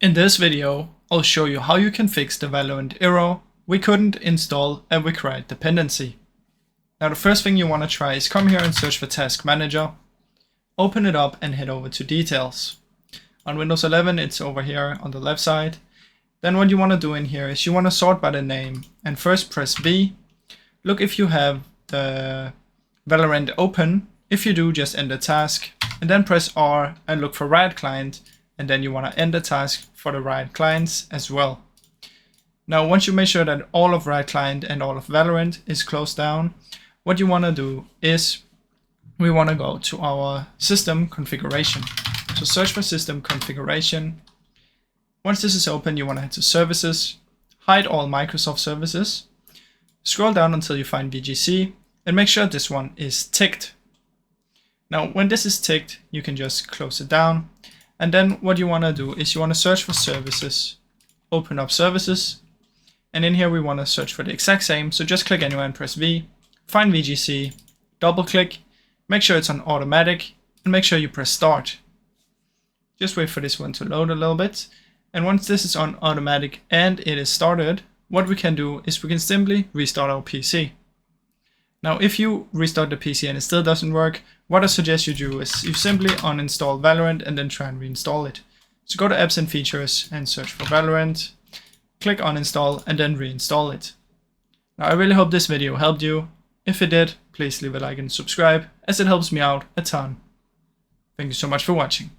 In this video, I'll show you how you can fix the Valorant error we couldn't install a required dependency. Now the first thing you want to try is come here and search for Task Manager, open it up and head over to Details. On Windows 11 it's over here on the left side. Then what you want to do in here is you want to sort by the name and first press V. Look if you have the Valorant open. If you do, just end the task and then press R and look for Riot Client, and then you want to end the task for the Riot clients as well. Now once you make sure that all of Riot Client and all of Valorant is closed down, what you want to do is we want to go to our system configuration. So search for system configuration. Once this is open, you want to head to services, hide all Microsoft services, scroll down until you find VGC and make sure this one is ticked. Now when this is ticked, you can just close it down. And then what you want to do is you want to search for services, open up services, and in here we want to search for the exact same. So just click anywhere and press V, find VGC, double click, make sure it's on automatic, and make sure you press start. Just wait for this one to load a little bit. And once this is on automatic and it is started, what we can do is we can simply restart our PC. Now if you restart the PC and it still doesn't work, what I suggest you do is you simply uninstall Valorant and then try and reinstall it. So go to Apps and Features and search for Valorant, click uninstall and then reinstall it. Now I really hope this video helped you. If it did, please leave a like and subscribe as it helps me out a ton. Thank you so much for watching.